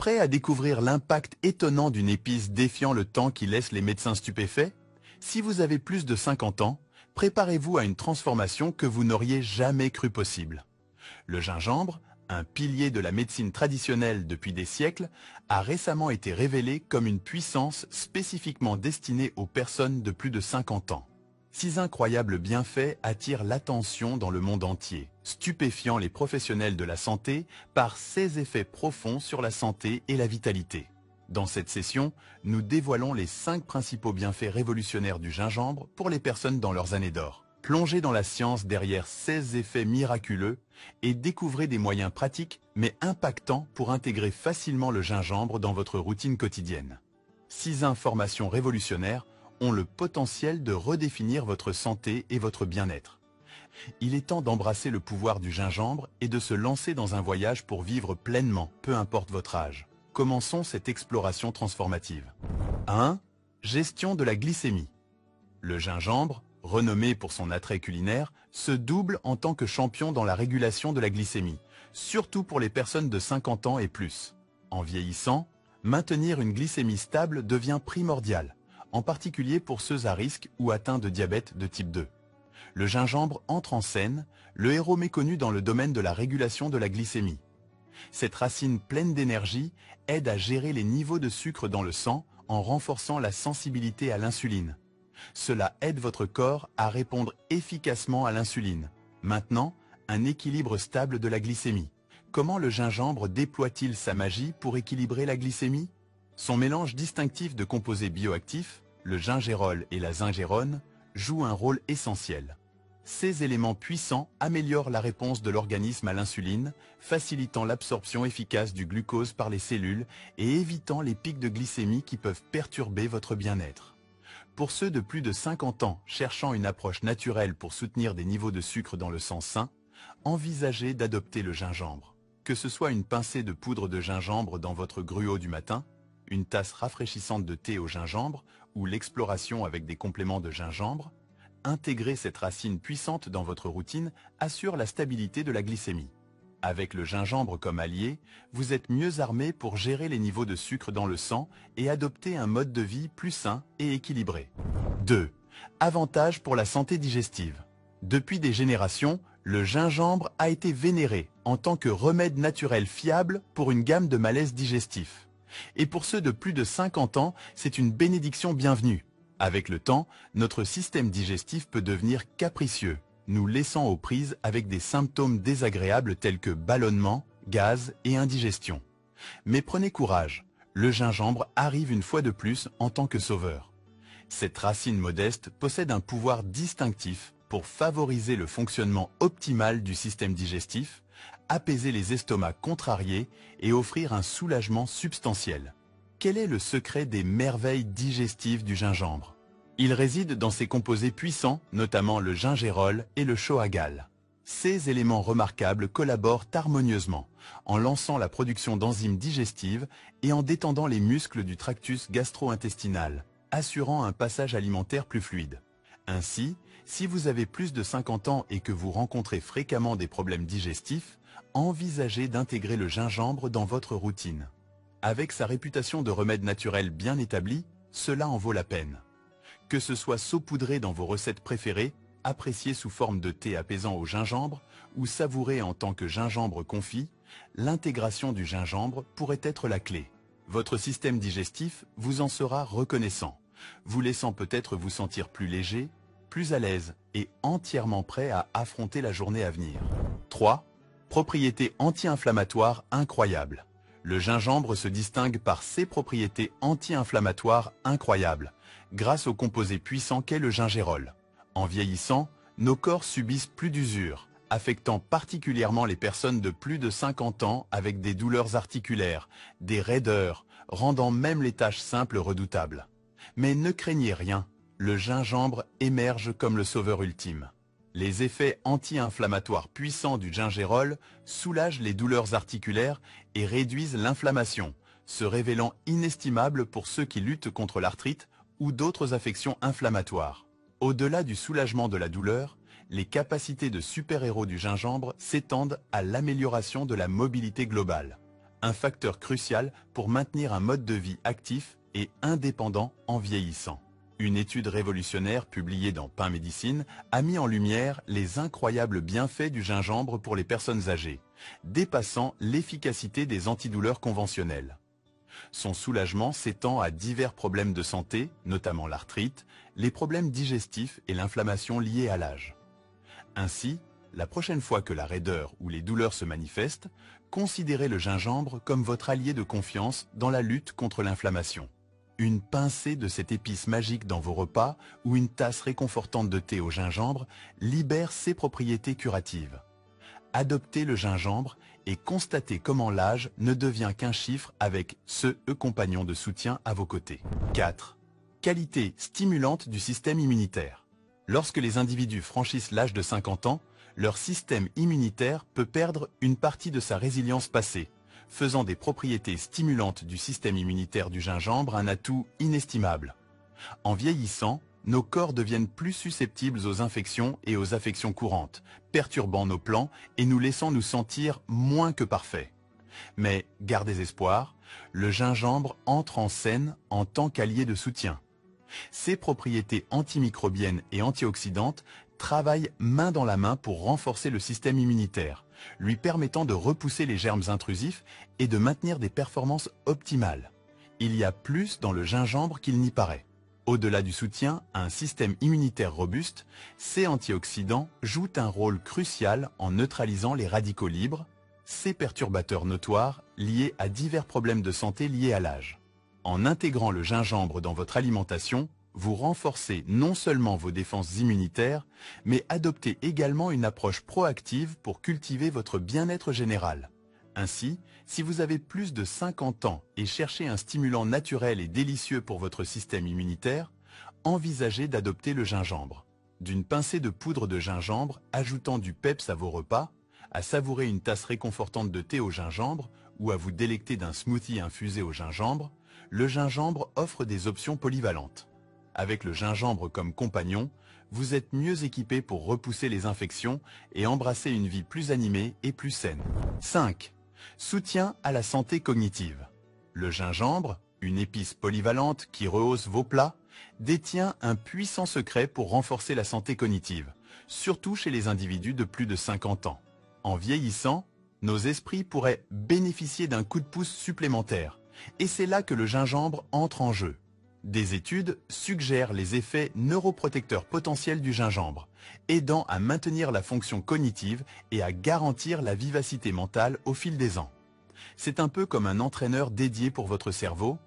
Prêt à découvrir l'impact étonnant d'une épice défiant le temps qui laisse les médecins stupéfaits? Si vous avez plus de 50 ans, préparez-vous à une transformation que vous n'auriez jamais cru possible. Le gingembre, un pilier de la médecine traditionnelle depuis des siècles, a récemment été révélé comme une puissance spécifiquement destinée aux personnes de plus de 50 ans. 6 incroyables bienfaits attirent l'attention dans le monde entier, stupéfiant les professionnels de la santé par ses effets profonds sur la santé et la vitalité. Dans cette session, nous dévoilons les 5 principaux bienfaits révolutionnaires du gingembre pour les personnes dans leurs années d'or. Plongez dans la science derrière ces effets miraculeux et découvrez des moyens pratiques mais impactants pour intégrer facilement le gingembre dans votre routine quotidienne. 6 informations révolutionnaires ont le potentiel de redéfinir votre santé et votre bien-être. Il est temps d'embrasser le pouvoir du gingembre et de se lancer dans un voyage pour vivre pleinement, peu importe votre âge. Commençons cette exploration transformative. 1. Gestion de la glycémie. Le gingembre, renommé pour son attrait culinaire, se double en tant que champion dans la régulation de la glycémie, surtout pour les personnes de 50 ans et plus. En vieillissant, maintenir une glycémie stable devient primordial, en particulier pour ceux à risque ou atteints de diabète de type 2. Le gingembre entre en scène, le héros méconnu dans le domaine de la régulation de la glycémie. Cette racine pleine d'énergie aide à gérer les niveaux de sucre dans le sang en renforçant la sensibilité à l'insuline. Cela aide votre corps à répondre efficacement à l'insuline. Maintenant, un équilibre stable de la glycémie. Comment le gingembre déploie-t-il sa magie pour équilibrer la glycémie? Son mélange distinctif de composés bioactifs, le gingérol et la zingérone, joue un rôle essentiel. Ces éléments puissants améliorent la réponse de l'organisme à l'insuline, facilitant l'absorption efficace du glucose par les cellules et évitant les pics de glycémie qui peuvent perturber votre bien-être. Pour ceux de plus de 50 ans cherchant une approche naturelle pour soutenir des niveaux de sucre dans le sang sain, envisagez d'adopter le gingembre. Que ce soit une pincée de poudre de gingembre dans votre gruau du matin, une tasse rafraîchissante de thé au gingembre ou l'exploration avec des compléments de gingembre, intégrer cette racine puissante dans votre routine assure la stabilité de la glycémie. Avec le gingembre comme allié, vous êtes mieux armé pour gérer les niveaux de sucre dans le sang et adopter un mode de vie plus sain et équilibré. 2. Avantages pour la santé digestive. Depuis des générations, le gingembre a été vénéré en tant que remède naturel fiable pour une gamme de malaises digestifs. Et pour ceux de plus de 50 ans, c'est une bénédiction bienvenue. Avec le temps, notre système digestif peut devenir capricieux, nous laissant aux prises avec des symptômes désagréables tels que ballonnement, gaz et indigestion. Mais prenez courage, le gingembre arrive une fois de plus en tant que sauveur. Cette racine modeste possède un pouvoir distinctif pour favoriser le fonctionnement optimal du système digestif, apaiser les estomacs contrariés et offrir un soulagement substantiel. Quel est le secret des merveilles digestives du gingembre? Il réside dans ses composés puissants, notamment le gingérol et le shoagal. Ces éléments remarquables collaborent harmonieusement, en lançant la production d'enzymes digestives et en détendant les muscles du tractus gastro-intestinal, assurant un passage alimentaire plus fluide. Ainsi, si vous avez plus de 50 ans et que vous rencontrez fréquemment des problèmes digestifs, envisagez d'intégrer le gingembre dans votre routine. Avec sa réputation de remède naturel bien établie, cela en vaut la peine. Que ce soit saupoudré dans vos recettes préférées, apprécié sous forme de thé apaisant au gingembre ou savouré en tant que gingembre confit, l'intégration du gingembre pourrait être la clé. Votre système digestif vous en sera reconnaissant, vous laissant peut-être vous sentir plus léger, plus à l'aise et entièrement prêt à affronter la journée à venir. 3. Propriétés anti-inflammatoires incroyables. Le gingembre se distingue par ses propriétés anti-inflammatoires incroyables, grâce au composé puissant qu'est le gingérol. En vieillissant, nos corps subissent plus d'usure, affectant particulièrement les personnes de plus de 50 ans avec des douleurs articulaires, des raideurs, rendant même les tâches simples redoutables. Mais ne craignez rien, le gingembre émerge comme le sauveur ultime. Les effets anti-inflammatoires puissants du gingérol soulagent les douleurs articulaires et réduisent l'inflammation, se révélant inestimable pour ceux qui luttent contre l'arthrite ou d'autres affections inflammatoires. Au-delà du soulagement de la douleur, les capacités de super-héros du gingembre s'étendent à l'amélioration de la mobilité globale. un facteur crucial pour maintenir un mode de vie actif et indépendant en vieillissant. Une étude révolutionnaire publiée dans Pain Médecine a mis en lumière les incroyables bienfaits du gingembre pour les personnes âgées, dépassant l'efficacité des antidouleurs conventionnelles. Son soulagement s'étend à divers problèmes de santé, notamment l'arthrite, les problèmes digestifs et l'inflammation liée à l'âge. Ainsi, la prochaine fois que la raideur ou les douleurs se manifestent, considérez le gingembre comme votre allié de confiance dans la lutte contre l'inflammation. Une pincée de cette épice magique dans vos repas ou une tasse réconfortante de thé au gingembre libère ses propriétés curatives. Adoptez le gingembre et constatez comment l'âge ne devient qu'un chiffre avec ce compagnon de soutien à vos côtés. 4. Qualité stimulante du système immunitaire. Lorsque les individus franchissent l'âge de 50 ans, leur système immunitaire peut perdre une partie de sa résilience passée, faisant des propriétés stimulantes du système immunitaire du gingembre un atout inestimable. En vieillissant, nos corps deviennent plus susceptibles aux infections et aux affections courantes, perturbant nos plans et nous laissant nous sentir moins que parfaits. Mais gardez espoir, le gingembre entre en scène en tant qu'allié de soutien. Ses propriétés antimicrobiennes et antioxydantes travaillent main dans la main pour renforcer le système immunitaire, lui permettant de repousser les germes intrusifs et de maintenir des performances optimales. Il y a plus dans le gingembre qu'il n'y paraît. Au-delà du soutien à un système immunitaire robuste, ces antioxydants jouent un rôle crucial en neutralisant les radicaux libres, ces perturbateurs notoires liés à divers problèmes de santé liés à l'âge. En intégrant le gingembre dans votre alimentation, vous renforcez non seulement vos défenses immunitaires, mais adoptez également une approche proactive pour cultiver votre bien-être général. Ainsi, si vous avez plus de 50 ans et cherchez un stimulant naturel et délicieux pour votre système immunitaire, envisagez d'adopter le gingembre. D'une pincée de poudre de gingembre ajoutant du peps à vos repas, à savourer une tasse réconfortante de thé au gingembre ou à vous délecter d'un smoothie infusé au gingembre, le gingembre offre des options polyvalentes. Avec le gingembre comme compagnon, vous êtes mieux équipé pour repousser les infections et embrasser une vie plus animée et plus saine. 5. Soutien à la santé cognitive. Le gingembre, une épice polyvalente qui rehausse vos plats, détient un puissant secret pour renforcer la santé cognitive, surtout chez les individus de plus de 50 ans. En vieillissant, nos esprits pourraient bénéficier d'un coup de pouce supplémentaire, et c'est là que le gingembre entre en jeu. Des études suggèrent les effets neuroprotecteurs potentiels du gingembre, aidant à maintenir la fonction cognitive et à garantir la vivacité mentale au fil des ans. C'est un peu comme un entraîneur dédié pour votre cerveau,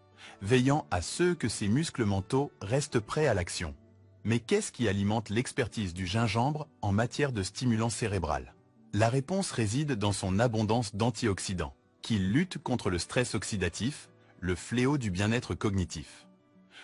veillant à ce que ses muscles mentaux restent prêts à l'action. Mais qu'est-ce qui alimente l'expertise du gingembre en matière de stimulant cérébral? La réponse réside dans son abondance d'antioxydants, qui luttent contre le stress oxydatif, le fléau du bien-être cognitif.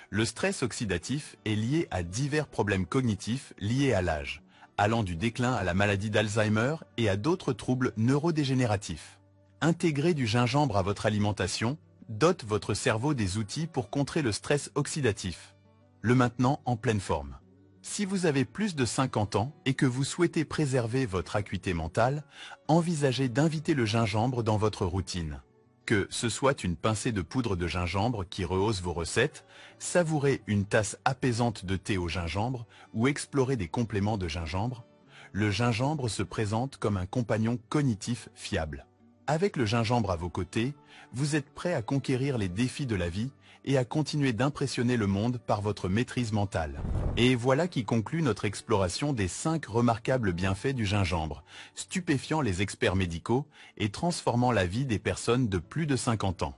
Le stress oxydatif est lié à divers problèmes cognitifs liés à l'âge, allant du déclin à la maladie d'Alzheimer et à d'autres troubles neurodégénératifs. Intégrer du gingembre à votre alimentation dote votre cerveau des outils pour contrer le stress oxydatif, le maintenant en pleine forme. Si vous avez plus de 50 ans et que vous souhaitez préserver votre acuité mentale, envisagez d'inviter le gingembre dans votre routine. Que ce soit une pincée de poudre de gingembre qui rehausse vos recettes, savourer une tasse apaisante de thé au gingembre ou explorer des compléments de gingembre, le gingembre se présente comme un compagnon cognitif fiable. Avec le gingembre à vos côtés, vous êtes prêt à conquérir les défis de la vie et à continuer d'impressionner le monde par votre maîtrise mentale. Et voilà qui conclut notre exploration des 5 remarquables bienfaits du gingembre, stupéfiant les experts médicaux et transformant la vie des personnes de plus de 50 ans.